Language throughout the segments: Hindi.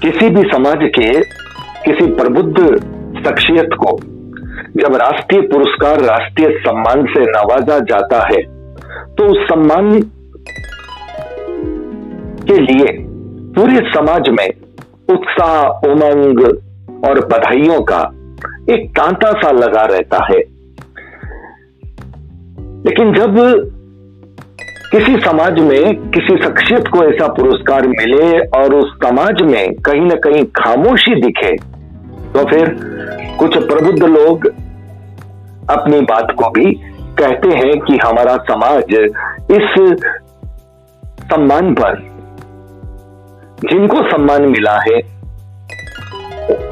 किसी भी समाज के किसी प्रबुद्ध शख्सियत को जब राष्ट्रीय पुरस्कार, राष्ट्रीय सम्मान से नवाजा जाता है तो उस सम्मान के लिए पूरे समाज में उत्साह, उमंग और बधाइयों का एक तांता सा लगा रहता है। लेकिन जब किसी समाज में किसी शख्सियत को ऐसा पुरस्कार मिले और उस समाज में कहीं ना कहीं खामोशी दिखे, तो फिर कुछ प्रबुद्ध लोग अपनी बात को भी कहते हैं कि हमारा समाज इस सम्मान पर, जिनको सम्मान मिला है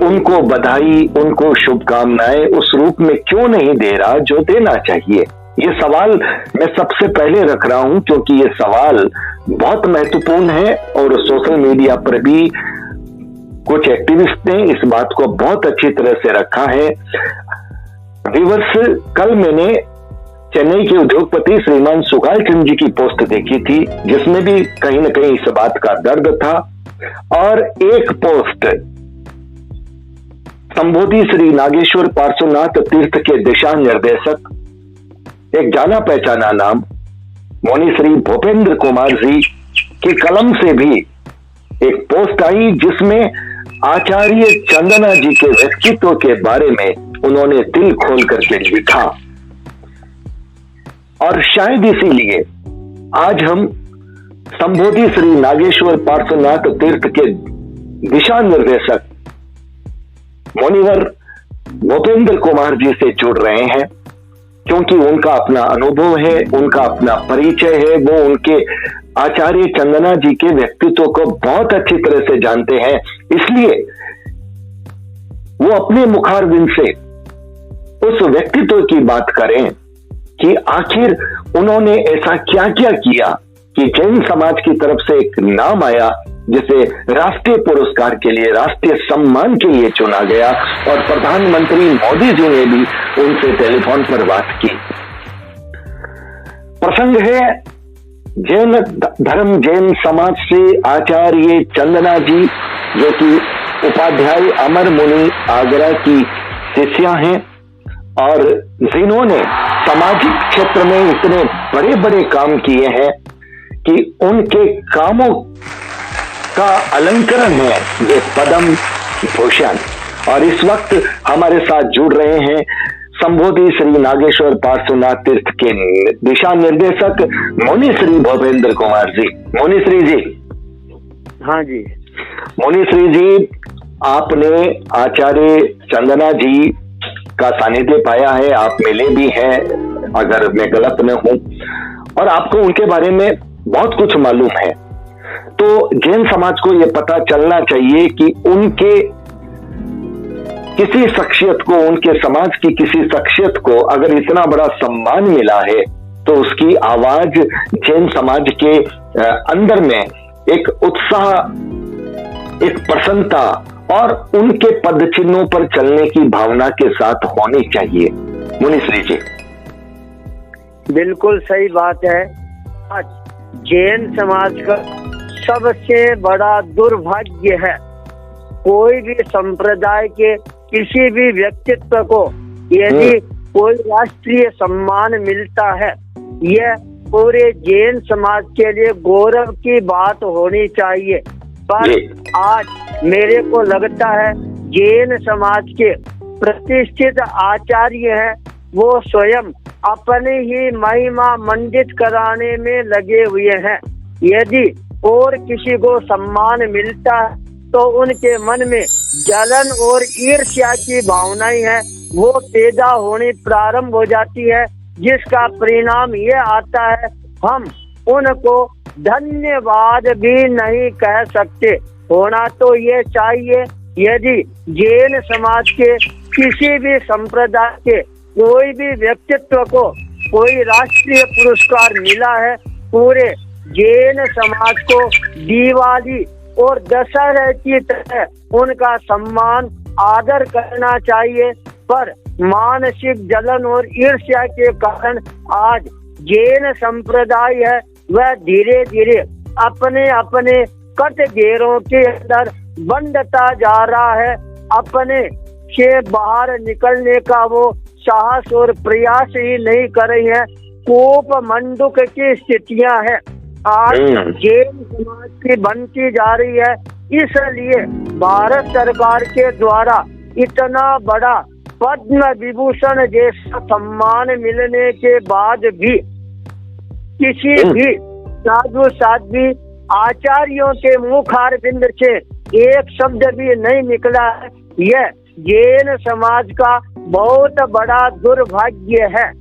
उनको बधाई, उनको शुभकामनाएं उस रूप में क्यों नहीं दे रहा जो देना चाहिए। ये सवाल मैं सबसे पहले रख रहा हूं क्योंकि ये सवाल बहुत महत्वपूर्ण है और सोशल मीडिया पर भी कुछ एक्टिविस्ट ने इस बात को बहुत अच्छी तरह से रखा है। व्यूअर्स, कल मैंने चेन्नई के उद्योगपति श्रीमान सुकाल चंद जी की पोस्ट देखी थी जिसमें भी कहीं ना कहीं इस बात का दर्द था, और एक पोस्ट संबोधि श्री नागेश्वर पार्श्वनाथ तीर्थ के दिशा निर्देशक, एक जाना पहचाना नाम मुनि श्री भूपेंद्र कुमार जी की कलम से भी एक पोस्ट आई जिसमें आचार्य चंदना जी के व्यक्तित्व के बारे में उन्होंने दिल खोल करके लिखा। और शायद इसीलिए आज हम संबोधि श्री नागेश्वर पार्श्वनाथ तीर्थ के दिशा निर्देशक मुनिवर भूपेंद्र कुमार जी से जुड़ रहे हैं, क्योंकि उनका अपना अनुभव है, उनका अपना परिचय है, वो उनके आचार्य चंदना जी के व्यक्तित्व को बहुत अच्छी तरह से जानते हैं। इसलिए वो अपने मुखारबिंद से उस व्यक्तित्व की बात करें कि आखिर उन्होंने ऐसा क्या क्या किया कि जैन समाज की तरफ से एक नाम आया जिसे राष्ट्रीय पुरस्कार के लिए, राष्ट्रीय सम्मान के लिए चुना गया, और प्रधानमंत्री मोदी जी ने भी उनसे टेलीफोन पर बात की। प्रसंग है जैन धर्म, जैन समाज से आचार्य चंदना जी, जो कि उपाध्याय अमर मुनि आगरा की शिष्या हैं और जिन्होंने सामाजिक क्षेत्र में इतने बड़े बड़े काम किए हैं कि उनके कामों का अलंकरण है ये पद्म भूषण। और इस वक्त हमारे साथ जुड़ रहे हैं संबोधि श्री नागेश्वर पार्श्वनाथ तीर्थ के दिशा निर्देशक मुनि श्री भूपेंद्र कुमार जी। मुनि श्री जी। हाँ जी। मुनि श्री जी, आपने आचार्य चंदना जी का सानिध्य पाया है, आप मिले भी हैं अगर मैं गलत न हूं, और आपको उनके बारे में बहुत कुछ मालूम है। तो जैन समाज को यह पता चलना चाहिए कि उनके किसी शख्सियत को, उनके समाज की किसी शख्सियत को अगर इतना बड़ा सम्मान मिला है तो उसकी आवाज जैन समाज के अंदर में एक उत्साह, एक प्रसन्नता और उनके पद चिन्हों पर चलने की भावना के साथ होनी चाहिए। मुनिश्री जी। बिल्कुल सही बात है। आज जैन समाज का सबसे बड़ा दुर्भाग्य है, कोई भी संप्रदाय के किसी भी व्यक्तित्व को यदि कोई राष्ट्रीय सम्मान मिलता है, यह पूरे जैन समाज के लिए गौरव की बात होनी चाहिए। पर आज मेरे को लगता है जैन समाज के प्रतिष्ठित आचार्य हैं, वो स्वयं अपनी ही महिमा मंडित कराने में लगे हुए हैं। यदि और किसी को सम्मान मिलता है तो उनके मन में जलन और ईर्ष्या की भावनाएं हैं, वो पैदा होनी प्रारंभ हो जाती है, जिसका परिणाम ये आता है हम उनको धन्यवाद भी नहीं कह सकते। होना तो ये चाहिए, यदि जैन समाज के किसी भी संप्रदाय के कोई भी व्यक्तित्व को कोई राष्ट्रीय पुरस्कार मिला है, पूरे जैन समाज को दिवाली और दशहरा की तरह उनका सम्मान आदर करना चाहिए। पर मानसिक जलन और ईर्ष्या के कारण आज जैन संप्रदाय है वह धीरे धीरे अपने अपने कट घेरों के अंदर बंधता जा रहा है। अपने से बाहर निकलने का वो साहस और प्रयास ही नहीं कर रही है। कोप मंडूक की स्थितियां हैं। आज जैन समाज की बनती जा रही है, इसलिए भारत सरकार के द्वारा इतना बड़ा पद्म विभूषण जैसा सम्मान मिलने के बाद भी किसी भी साधु साध्वी आचार्यों के मुखारबिंद से एक शब्द भी नहीं निकला है। यह जैन समाज का बहुत बड़ा दुर्भाग्य है।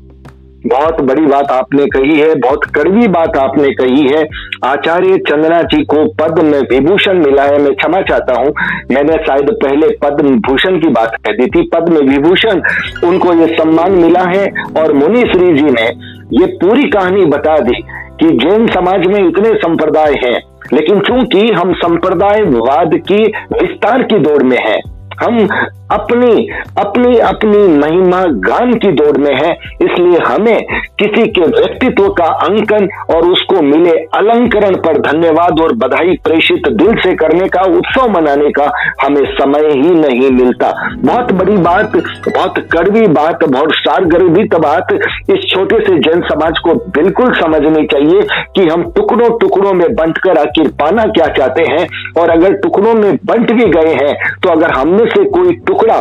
बहुत बड़ी बात आपने कही है, बहुत कड़वी बात आपने कही है। आचार्य चंदना जी को पद्म विभूषण मिला है। मैं क्षमा चाहता हूँ, मैंने शायद पहले पद्म भूषण की बात कह दी थी। पद्म विभूषण उनको ये सम्मान मिला है और मुनि श्री जी ने ये पूरी कहानी बता दी कि जैन समाज में इतने संप्रदाय हैं, लेकिन चूंकि हम संप्रदायवाद की विस्तार की दौड़ में हैं, हम अपनी अपनी अपनी महिमा गान की दौड़ में है, इसलिए हमें किसी के व्यक्तित्व का अंकन और उसको मिले अलंकरण पर धन्यवाद और बधाई प्रेषित दिल से करने का, उत्सव मनाने का हमें समय ही नहीं मिलता। बहुत बड़ी बात, बहुत कड़वी बात, बहुत सारगर्भित बात इस छोटे से जैन समाज को बिल्कुल समझनी चाहिए कि हम टुकड़ों टुकड़ों में बंटकर आखिर पाना क्या चाहते हैं। और अगर टुकड़ों में बंट भी गए हैं तो अगर हमने से कोई टुकड़ा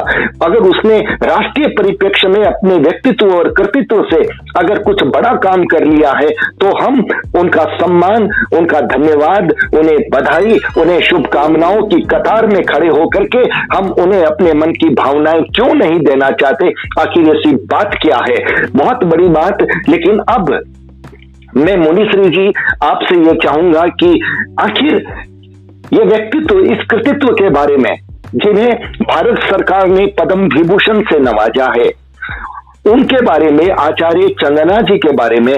अगर उसने राष्ट्रीय परिप्रेक्ष्य में अपने व्यक्तित्व और कृतित्व से अगर कुछ बड़ा काम कर लिया है तो हम उनका सम्मान, उनका धन्यवाद, उन्हें बधाई, उन्हें शुभकामनाओं की कतार में खड़े होकर के हम उन्हें अपने मन की भावनाएं क्यों नहीं देना चाहते। आखिर ऐसी बात क्या है, बहुत बड़ी बात। लेकिन अब मैं मुनिश्री जी आपसे ये चाहूंगा कि आखिर ये व्यक्तित्व, इस कृतित्व के बारे में जिन्हें भारत सरकार ने पद्म विभूषण से नवाजा है, उनके बारे में, आचार्य चंदना जी के बारे में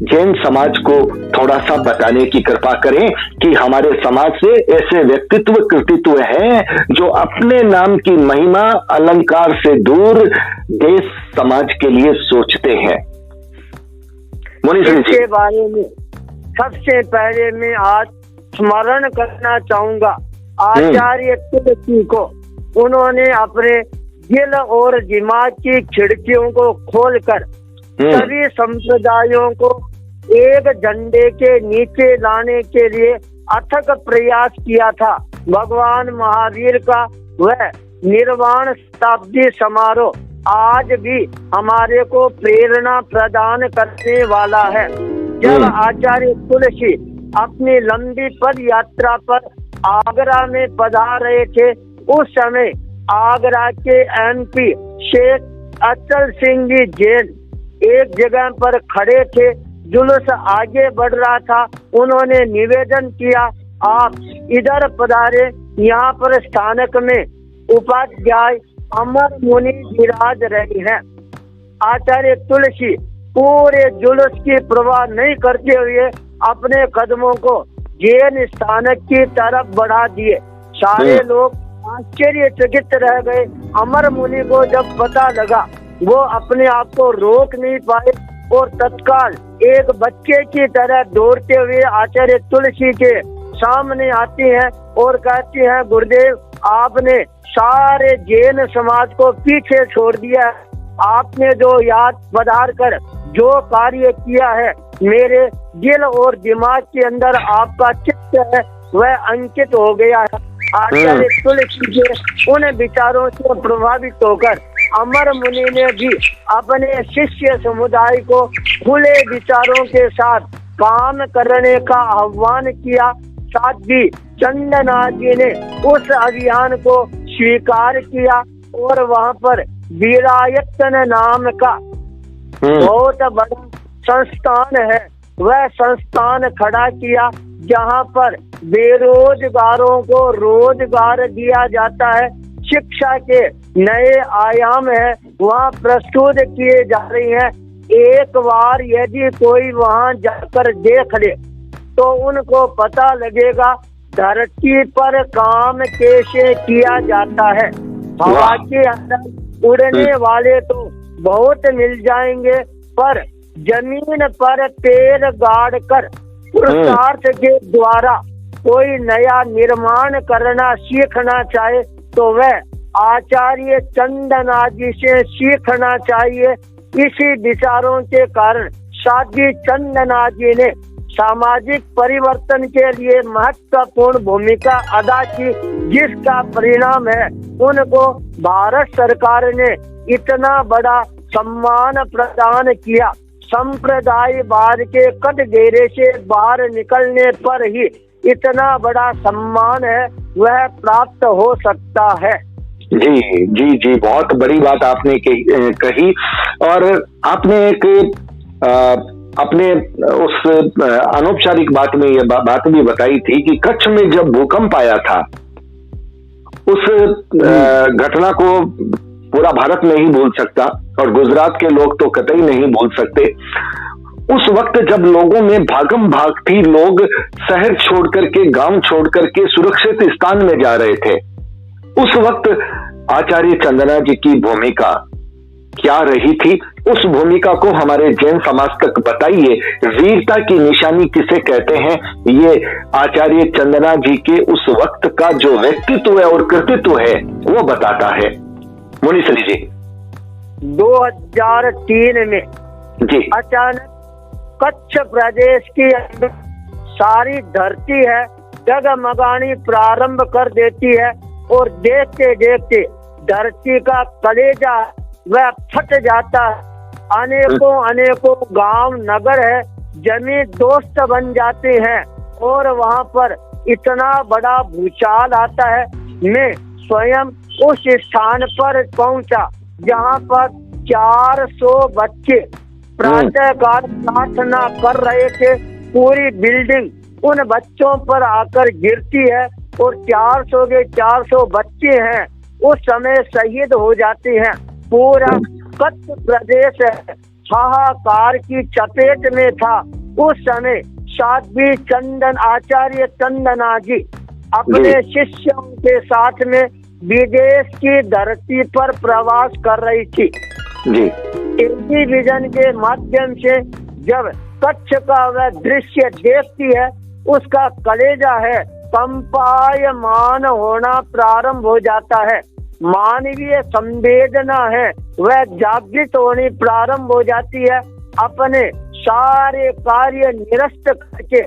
जैन समाज को थोड़ा सा बताने की कृपा करें कि हमारे समाज से ऐसे व्यक्तित्व कृतित्व हैं जो अपने नाम की महिमा अलंकार से दूर देश समाज के लिए सोचते हैं। इसके बारे में सबसे पहले मैं आज स्मरण करना चाहूंगा आचार्य तुलसी को। उन्होंने अपने दिल और दिमाग की खिड़कियों को खोलकर सभी संप्रदायों को एक झंडे के नीचे लाने के लिए अथक प्रयास किया था। भगवान महावीर का वह निर्वाण शताब्दी समारोह आज भी हमारे को प्रेरणा प्रदान करने वाला है। जब आचार्य तुलसी अपनी लंबी पद यात्रा पर आगरा में पधार रहे थे, उस समय आगरा के MP शेख अचल सिंह जी जैन एक जगह पर खड़े थे। जुलूस आगे बढ़ रहा था। उन्होंने निवेदन किया, आप इधर पधारे, यहाँ पर स्थानक में उपाध्याय अमर मुनि विराज रहे हैं। आचार्य तुलसी पूरे जुलूस की परवाह नहीं करते हुए अपने कदमों को जैन स्थानक की तरफ बढ़ा दिए। सारे लोग आश्चर्यचकित रह गए। अमर मुनि को जब पता लगा, वो अपने आप को रोक नहीं पाए और तत्काल एक बच्चे की तरह दौड़ते हुए आचार्य तुलसी के सामने आती हैं और कहती हैं, गुरुदेव, आपने सारे जैन समाज को पीछे छोड़ दिया। आपने जो याद पधार कर जो कार्य किया है, मेरे दिल और दिमाग के अंदर आपका चित्त है वह अंकित हो गया है। आचार्य तुलसी के उन विचारों से प्रभावित होकर अमर मुनि ने भी अपने शिष्य समुदाय को खुले विचारों के साथ काम करने का आह्वान किया। साथ ही चंदना जी ने उस अभियान को स्वीकार किया और वहां पर वीरायतन नाम का बहुत बड़ा संस्थान है, वह संस्थान खड़ा किया जहां पर बेरोजगारों को रोजगार दिया जाता है। शिक्षा के नए आयाम है वहाँ प्रस्तुत किए जा रही हैं। एक बार यदि कोई वहाँ जाकर देख ले तो उनको पता लगेगा धरती पर काम कैसे किया जाता है। हवा के अंदर उड़ने वाले तो बहुत मिल जाएंगे, पर जमीन पर पैर गाड़ कर पुरुषार्थ के द्वारा कोई नया निर्माण करना सीखना चाहे तो वह आचार्य चंदनाजी से सीखना चाहिए। इसी विचारों के कारण साध्वी चंदनाजी ने सामाजिक परिवर्तन के लिए महत्वपूर्ण भूमिका अदा की, जिसका परिणाम है उनको भारत सरकार ने इतना बड़ा सम्मान प्रदान किया। संप्रदायवाद के कटघरे से बाहर निकलने पर ही इतना बड़ा सम्मान है वह प्राप्त हो सकता है। जी जी जी, बहुत बड़ी बात आपने कही। और आपने एक अपने उस अनौपचारिक बात में यह बात भी बताई थी कि कच्छ में जब भूकंप आया था, उस घटना को पूरा भारत नहीं भूल सकता और गुजरात के लोग तो कतई नहीं भूल सकते। उस वक्त जब लोगों में भागम भाग थी, लोग शहर छोड़ करके, गांव छोड़ करके सुरक्षित स्थान में जा रहे थे, उस वक्त आचार्य चंदना जी की भूमिका क्या रही थी? उस भूमिका को हमारे जैन समाज तक बताइए। वीरता की निशानी किसे कहते हैं, ये आचार्य चंदना जी के उस वक्त का जो व्यक्तित्व है और कृतित्व है वो बताता है। मुनीश्री जी, 2003 में जी अचानक कच्छ प्रदेश की सारी धरती है डगमगानी प्रारंभ कर देती है और देखते देखते धरती का कलेजा वह फट जाता है। अनेकों गांव नगर है जमीन दोस्त बन जाते हैं और वहां पर इतना बड़ा भूचाल आता है। मैं स्वयं उस स्थान पर पहुंचा जहां पर 400 बच्चे प्रातःकाल प्रार्थना कर रहे थे। पूरी बिल्डिंग उन बच्चों पर आकर गिरती है और 400 के 400 बच्चे हैं उस समय शहीद हो जाते हैं। पूरा कच्छ प्रदेश हाहाकार की चपेट में था। उस समय साध्वी आचार्य चंदना जी अपने शिष्यों के साथ में विदेश की धरती पर प्रवास कर रही थी। टेलीविजन के माध्यम से जब कच्छ का वह दृश्य देखती है, उसका कलेजा है कंपायमान होना प्रारंभ हो जाता है। मानवीय संवेदना है वह जागृत होनी प्रारंभ हो जाती है। अपने सारे कार्य निरस्त करके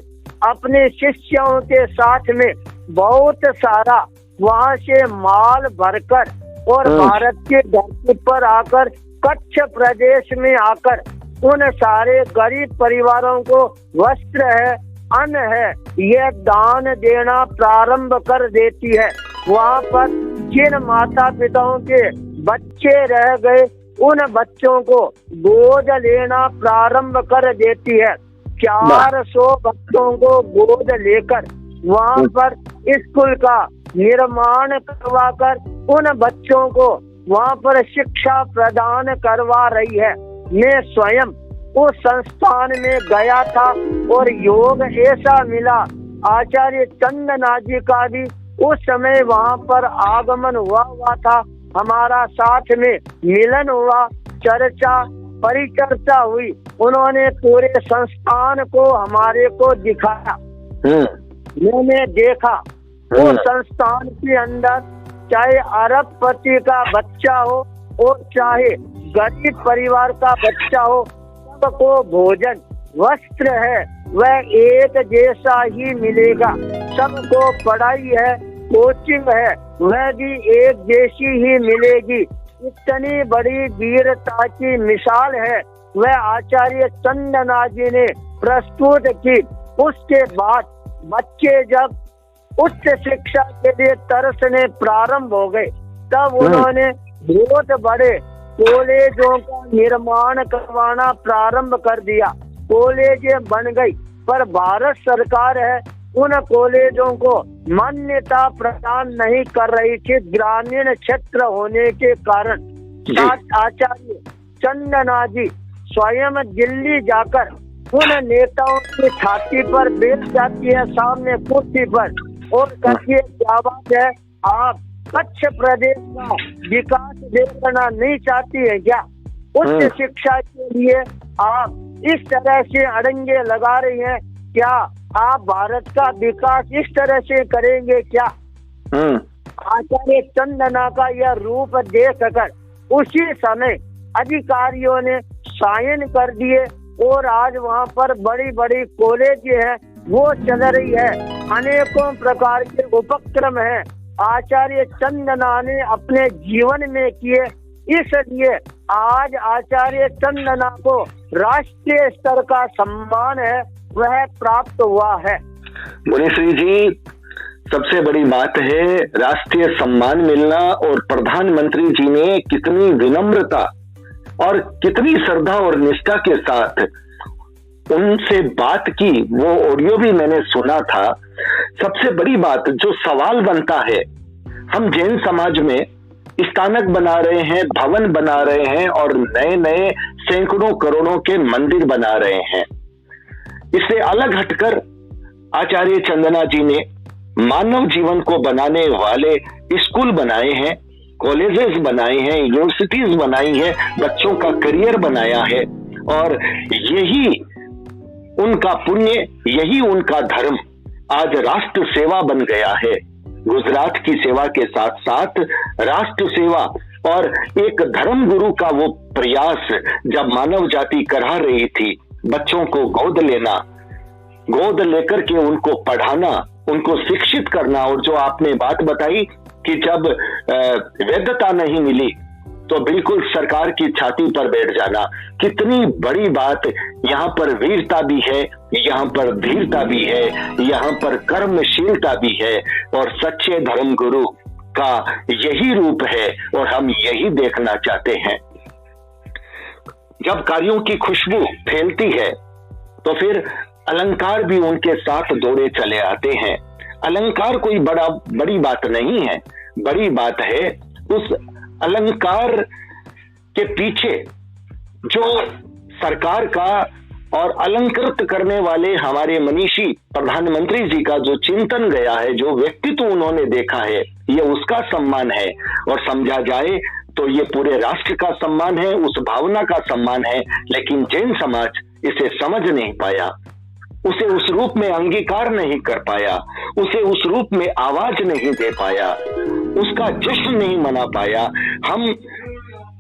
अपने शिष्यों के साथ में बहुत सारा वहां से माल भरकर और भारत के धरती पर आकर कच्छ प्रदेश में आकर उन सारे गरीब परिवारों को वस्त्र है, अन्न है, यह दान देना प्रारंभ कर देती है। वहाँ पर जिन माता पिताओं के बच्चे रह गए उन बच्चों को गोद लेना प्रारंभ कर देती है। 400 बच्चों को गोद लेकर वहाँ पर स्कूल का निर्माण करवाकर उन बच्चों को वहाँ पर शिक्षा प्रदान करवा रही है। मैं स्वयं उस संस्थान में गया था और योग ऐसा मिला। आचार्य चंदना जी का भी उस समय वहाँ पर आगमन हुआ था। हमारा साथ में मिलन हुआ, चर्चा परिचर्चा हुई। उन्होंने पूरे संस्थान को हमारे को दिखाया। मैंने देखा वो संस्थान के अंदर चाहे अरबपति का बच्चा हो और चाहे गरीब परिवार का बच्चा हो, सबको भोजन वस्त्र है वह एक जैसा ही मिलेगा। सबको पढ़ाई है, कोचिंग है, वह भी एक जैसी ही मिलेगी। इतनी बड़ी वीरता की मिसाल है वह आचार्य चंदना जी ने प्रस्तुत की। उसके बाद बच्चे जब उच्च शिक्षा के लिए तरसने प्रारंभ हो गए, तब उन्होंने बहुत बड़े कॉलेजों का निर्माण करवाना प्रारंभ कर दिया। कॉलेजें बन गई, पर भारत सरकार है उन कॉलेजों को मान्यता प्रदान नहीं कर रही थी ग्रामीण क्षेत्र होने के कारण। आचार्य चंदना जी स्वयं दिल्ली जाकर उन नेताओं की छाती पर बैठ जाती है, सामने कुर्सी पर, और कहती है क्या बात है, आप कच्छ प्रदेश का विकास देखना नहीं चाहती है क्या? उच्च शिक्षा के लिए आप इस तरह से अड़ंगे लगा रही हैं क्या? आप भारत का विकास इस तरह से करेंगे क्या? आचार्य चंदना का यह रूप देखकर उसी समय अधिकारियों ने साइन कर दिए और आज वहाँ पर बड़ी बड़ी कॉलेज है वो चल रही है, अनेकों प्रकार के उपक्रम है आचार्य चंदना ने अपने जीवन में किए। इसलिए आज आचार्य चंदना को राष्ट्रीय स्तर का सम्मान है वह प्राप्त हुआ है। मुनिश्री जी, सबसे बड़ी बात है राष्ट्रीय सम्मान मिलना, और प्रधानमंत्री जी ने कितनी विनम्रता और कितनी श्रद्धा और निष्ठा के साथ उनसे बात की, वो ऑडियो भी मैंने सुना था। सबसे बड़ी बात जो सवाल बनता है, हम जैन समाज में स्थानक बना रहे हैं, भवन बना रहे हैं और नए नए सैकड़ों करोड़ों के मंदिर बना रहे हैं। इससे अलग हटकर आचार्य चंदना जी ने मानव जीवन को बनाने वाले स्कूल बनाए हैं, कॉलेजेस बनाए हैं, यूनिवर्सिटीज बनाई है, बच्चों का करियर बनाया है, और यही उनका पुण्य, यही उनका धर्म आज राष्ट्र सेवा बन गया है। गुजरात की सेवा के साथ साथ राष्ट्र सेवा और एक धर्म गुरु का वो प्रयास जब मानव जाति करा रही थी, बच्चों को गोद लेना, गोद लेकर के उनको पढ़ाना, उनको शिक्षित करना, और जो आपने बात बताई कि जब वैधता नहीं मिली तो बिल्कुल सरकार की छाती पर बैठ जाना, कितनी बड़ी बात। यहाँ पर वीरता भी है, यहाँ पर धीरता भी है, यहाँ पर कर्मशीलता भी है, और सच्चे धर्म गुरु का यही रूप है और हम यही देखना चाहते हैं। जब कार्यों की खुशबू फैलती है तो फिर अलंकार भी उनके साथ दौड़े चले आते हैं। अलंकार कोई बड़ी बात नहीं है, बड़ी बात है उस अलंकार के पीछे जो सरकार का और अलंकृत करने वाले हमारे मनीषी प्रधानमंत्री जी का जो चिंतन गया है, जो व्यक्तित्व उन्होंने देखा है, ये उसका सम्मान है। और समझा जाए तो ये पूरे राष्ट्र का सम्मान है, उस भावना का सम्मान है। लेकिन जैन समाज इसे समझ नहीं पाया, उसे उस रूप में अंगीकार नहीं कर पाया, उसे उस रूप में आवाज नहीं दे पाया, उसका जश्न नहीं मना पाया। हम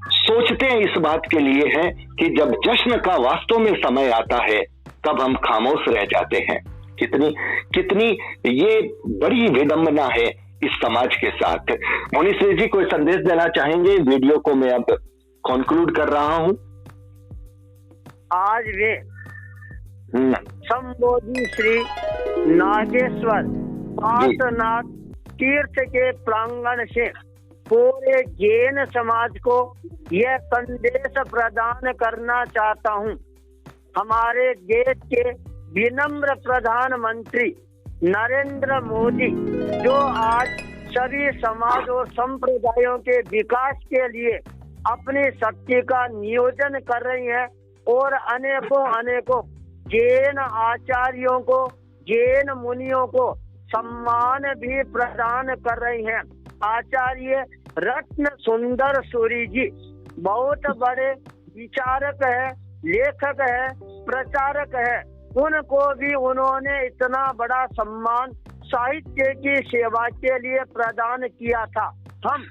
सोचते हैं इस बात के लिए है कि जब जश्न का वास्तव में समय आता है तब हम खामोश रह जाते हैं। कितनी ये बड़ी विडंबना है इस समाज के साथ। मुनिश्री जी कोई संदेश देना चाहेंगे? वीडियो को मैं अब कंक्लूड कर रहा हूं। आज वे संबोधि श्री नागेश्वर पार्श्वनाथ तीर्थ के प्रांगण से पूरे जैन समाज को यह संदेश प्रदान करना चाहता हूँ। हमारे देश के विनम्र प्रधानमंत्री नरेंद्र मोदी जो आज सभी समाज और संप्रदायों के विकास के लिए अपनी शक्ति का नियोजन कर रही है और अनेकों जैन आचार्यों को, जैन मुनियों को सम्मान भी प्रदान कर रही हैं। आचार्य रत्न सुंदर सूरी जी बहुत बड़े विचारक है, लेखक है, प्रचारक है। उनको भी उन्होंने इतना बड़ा सम्मान साहित्य की सेवा के लिए प्रदान किया था। हम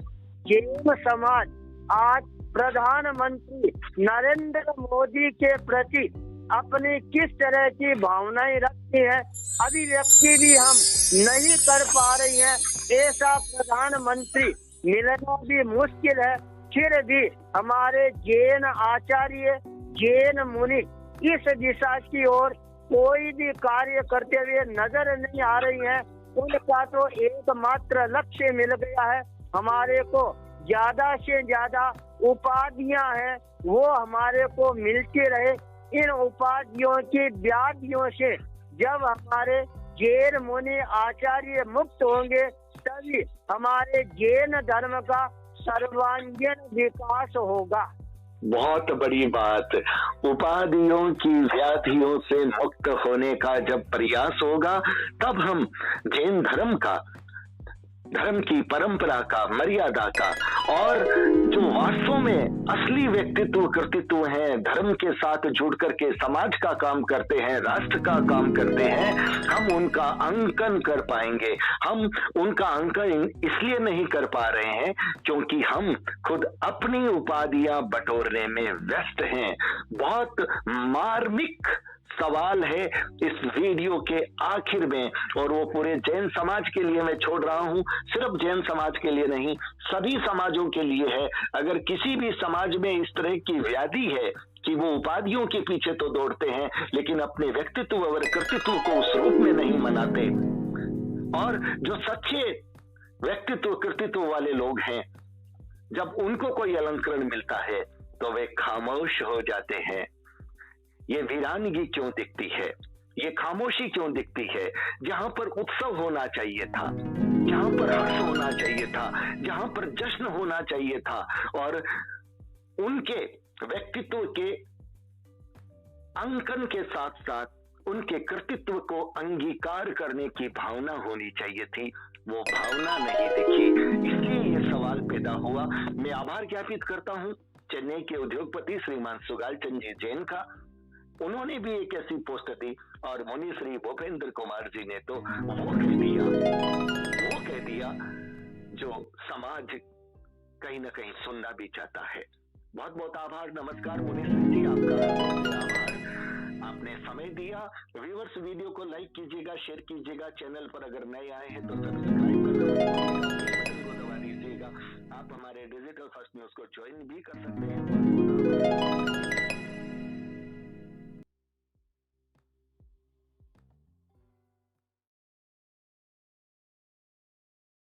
जैन समाज आज प्रधानमंत्री नरेंद्र मोदी के प्रति अपनी किस तरह की भावनाएं रखती है, अभिव्यक्ति भी हम नहीं कर पा रही हैं। ऐसा प्रधानमंत्री मिलना भी मुश्किल है। फिर भी हमारे जैन आचार्य, जैन मुनि इस दिशा की ओर कोई भी कार्य करते हुए नजर नहीं आ रही हैं। उनका तो एकमात्र लक्ष्य मिल गया है, हमारे को ज्यादा से ज्यादा उपाधियां हैं वो हमारे को मिलती रहे। इन उपाधियों की व्याधियों से जब हमारे जैन मुनि आचार्य मुक्त होंगे तभी हमारे जैन धर्म का सर्वांगीण विकास होगा। बहुत बड़ी बात। उपाधियों की व्याधियों से मुक्त होने का जब प्रयास होगा तब हम जैन धर्म का धर्म की परंपरा का, मर्यादा का, और जो वास्तव में असली व्यक्तित्व कृतित्व हैं, धर्म के साथ जुड़ करके समाज का काम करते हैं, राष्ट्र का काम करते हैं, हम उनका अंकन कर पाएंगे। हम उनका अंकन इसलिए नहीं कर पा रहे हैं क्योंकि हम खुद अपनी उपाधियां बटोरने में व्यस्त हैं। बहुत मार्मिक सवाल है इस वीडियो के आखिर में, और वो पूरे जैन समाज के लिए मैं छोड़ रहा हूं। सिर्फ जैन समाज के लिए नहीं, सभी समाजों के लिए है। अगर किसी भी समाज में इस तरह की व्याधि है कि वो उपाधियों के पीछे तो दौड़ते हैं लेकिन अपने व्यक्तित्व और कृतित्व को उस रूप में नहीं मनाते, और जो सच्चे व्यक्तित्व कृतित्व वाले लोग हैं, जब उनको कोई अलंकरण मिलता है तो वे खामोश हो जाते हैं। ये वीरानगी क्यों दिखती है, ये खामोशी क्यों दिखती है? जहां पर उत्सव होना चाहिए था, जहां पर हर्ष होना चाहिए था, जहां पर जश्न होना चाहिए था, और उनके व्यक्तित्व के अंकन के साथ साथ उनके कृतित्व को अंगीकार करने की भावना होनी चाहिए थी, वो भावना नहीं दिखी। इसलिए ये सवाल पैदा हुआ। मैं आभार ज्ञापित करता हूं चेन्नई के उद्योगपति श्रीमान सुगालचंद जी जैन का। उन्होंने भी एक ऐसी पोस्ट दी और मुनि श्री भूपेंद्र कुमार जी ने तो वो कह दिया जो समाज कहीं ना कहीं सुनना भी चाहता है। बहुत बहुत आभार, नमस्कार मुनि श्री जी, आपका आभार, आपने समय दिया। व्यूअर्स, वीडियो को लाइक कीजिएगा, शेयर कीजिएगा, चैनल पर अगर नए आए हैं तो सब्सक्राइब को दबा दीजिएगा। आप हमारे डिजिटल फर्स्ट न्यूज को ज्वाइन भी कर सकते हैं।